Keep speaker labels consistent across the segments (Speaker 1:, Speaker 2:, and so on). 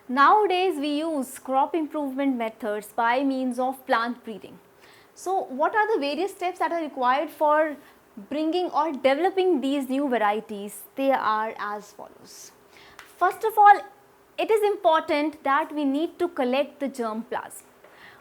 Speaker 1: Nowadays we use crop improvement methods by means of plant breeding. So what are the various steps that are required for bringing or developing these new varieties? They are as follows. First of all, it is important that we need to collect the germplasm.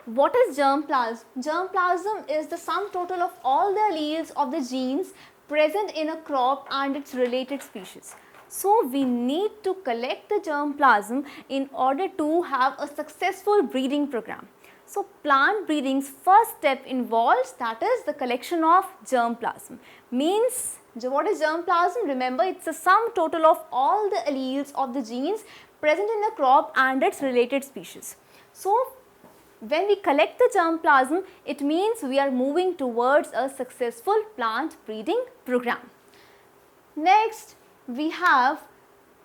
Speaker 1: What is germplasm? Germplasm is the sum total of all the alleles of the genes present in a crop and its related species. So we need to collect the germplasm in order to have a successful breeding program. So plant breeding's first step involves, that is, the collection of germplasm. Means, what is germplasm? Remember, it's the sum total of all the alleles of the genes present in a crop and its related species. So when we collect the germplasm, it means we are moving towards a successful plant breeding program. Next, we have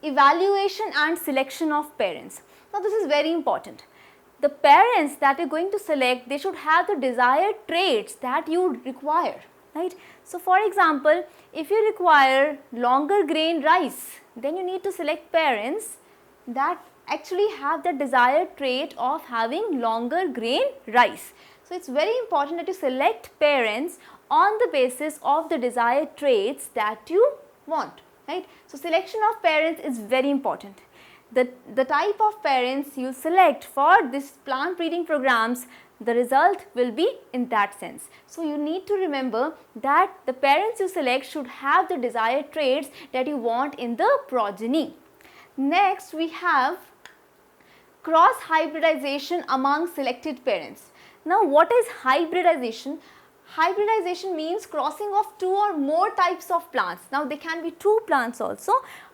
Speaker 1: evaluation and selection of parents. Now this is very important. The parents that you are going to select, they should have the desired traits that you require, right? So for example, if you require longer grain rice, then you need to select parents that actually have the desired trait of having longer grain rice. So it's very important that you select parents on the basis of the desired traits that you want, right? So selection of parents is very important. The type of parents you select for this plant breeding programs, the result will be in that sense. So you need to remember that the parents you select should have the desired traits that you want in the progeny. Next, we have cross hybridization among selected parents. Now what is hybridization? Hybridization means crossing of two or more types of plants. Now they can be two plants also,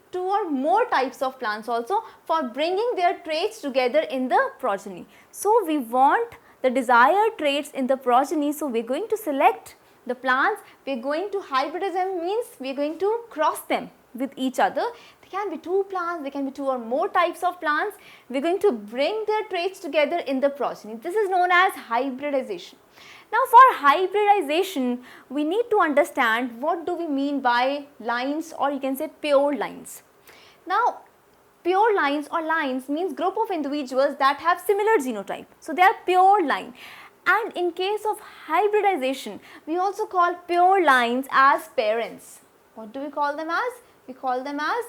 Speaker 1: two or more types of plants also, for bringing their traits together in the progeny. So we want the desired traits in the progeny, so we are going to select the plants, we are going to hybridize them, means we are going to cross them with each other. They can be two plants, they can be two or more types of plants. We are going to bring their traits together in the progeny. This is known as hybridization. Now for hybridization, we need to understand what do we mean by lines, or you can say pure lines. Now pure lines or lines means group of individuals that have similar genotype. So they are pure line. And in case of hybridization, we also call pure lines as parents. What do we call them as? We call them as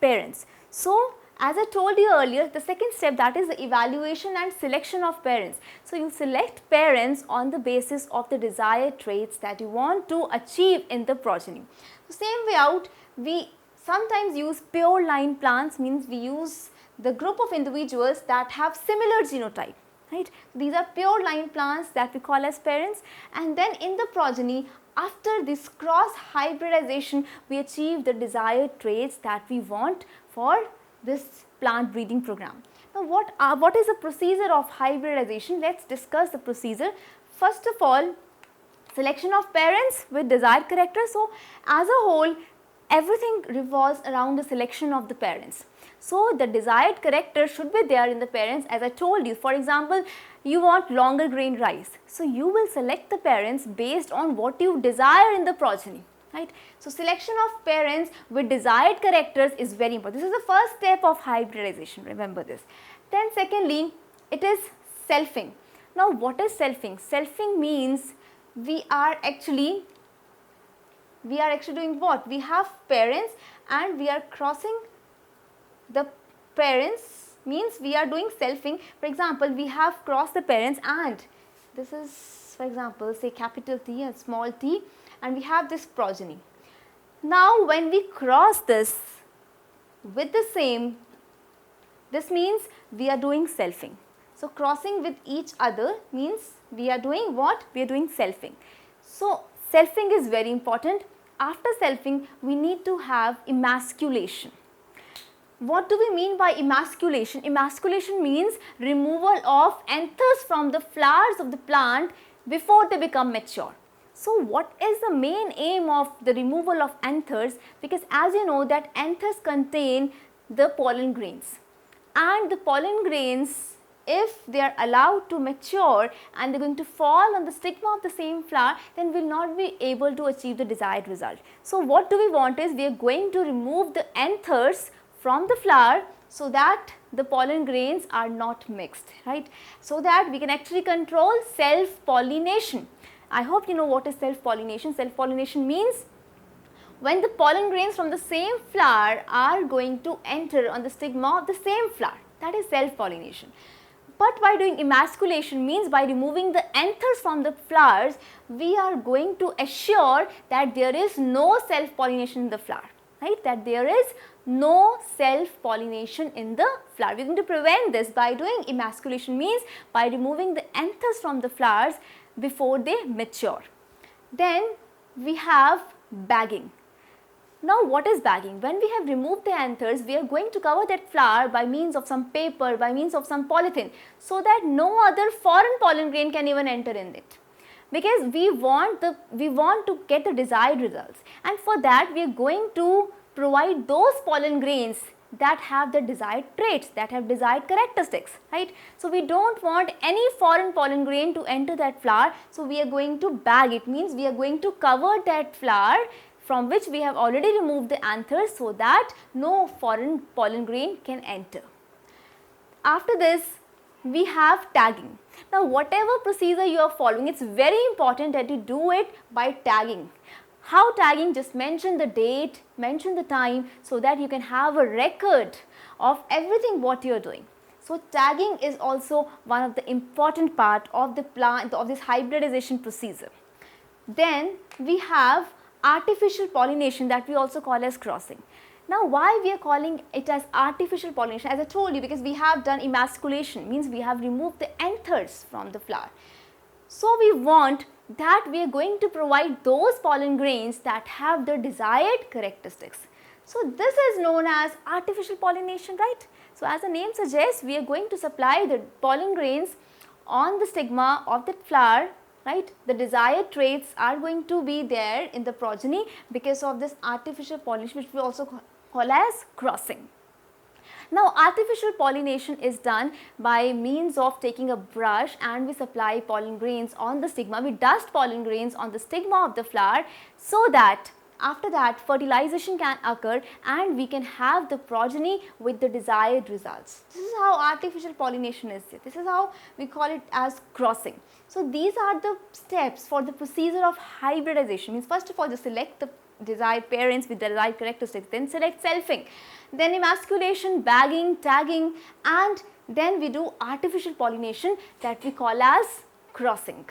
Speaker 1: parents. So as I told you earlier, the second step, that is the evaluation and selection of parents. So you select parents on the basis of the desired traits that you want to achieve in the progeny. So same way out, we sometimes use pure line plants, means we use the group of individuals that have similar genotype, right? These are pure line plants that we call as parents, and then in the progeny, after this cross hybridization, we achieve the desired traits that we want for this plant breeding program. Now what is the procedure of hybridization? Let's discuss the procedure. First of all, selection of parents with desired character. So as a whole, everything revolves around the selection of the parents. So the desired character should be there in the parents, as I told you. For example, you want longer grain rice, so you will select the parents based on what you desire in the progeny, right? So selection of parents with desired characters is very important. This is the first step of hybridization, remember this. Then secondly, it is selfing. Now what is selfing? Selfing means we are actually doing what? We have parents and we are crossing the parents, means we are doing selfing. For example, we have crossed the parents, and this is, for example, say capital T and small t, and we have this progeny. Now when we cross this with the same, this means we are doing selfing. So crossing with each other means we are doing what? We are doing selfing. So selfing is very important. After selfing, we need to have emasculation. What do we mean by emasculation? Emasculation means removal of anthers from the flowers of the plant before they become mature. So what is the main aim of the removal of anthers? Because as you know that anthers contain the pollen grains, and the pollen grains, if they are allowed to mature and they are going to fall on the stigma of the same flower, then we will not be able to achieve the desired result. So what do we want is, we are going to remove the anthers from the flower so that the pollen grains are not mixed, right? So that we can actually control self-pollination. I hope you know what is self-pollination. Self-pollination means when the pollen grains from the same flower are going to enter on the stigma of the same flower, that is self-pollination. But by doing emasculation means by removing the anthers from the flowers, we are going to assure that there is no self-pollination in the flower, right? That there is no self-pollination in the flower. We are going to prevent this by doing emasculation means by removing the anthers from the flowers before they mature. Then we have bagging. Now what is bagging? When we have removed the anthers, we are going to cover that flower by means of some paper, by means of some polythene, so that no other foreign pollen grain can even enter in it. Because we want to get the desired results, and for that we are going to provide those pollen grains that have the desired traits, that have desired characteristics, right? So we don't want any foreign pollen grain to enter that flower, so we are going to bag it, means we are going to cover that flower from which we have already removed the anthers so that no foreign pollen grain can enter. After this, we have tagging. Now whatever procedure you are following, it's very important that you do it by tagging. How tagging? Just mention the date, mention the time, so that you can have a record of everything what you are doing. So tagging is also one of the important part of the plant, of this hybridization procedure. Then we have artificial pollination, that we also call as crossing. Now why we are calling it as artificial pollination? As I told you, because we have done emasculation, means we have removed the anthers from the flower. So we want that we are going to provide those pollen grains that have the desired characteristics. So this is known as artificial pollination, right? So as the name suggests, we are going to supply the pollen grains on the stigma of the flower, right? The desired traits are going to be there in the progeny because of this artificial pollination, which we also call as crossing. Now artificial pollination is done by means of taking a brush and we supply pollen grains on the stigma. We dust pollen grains on the stigma of the flower so that after that fertilization can occur and we can have the progeny with the desired results. This is how artificial pollination is. This is how we call it as crossing. So these are the steps for the procedure of hybridization. Means first of all, just select the desired parents with the desired characteristics, then select selfing, then emasculation, bagging, tagging, and then we do artificial pollination that we call as crossing.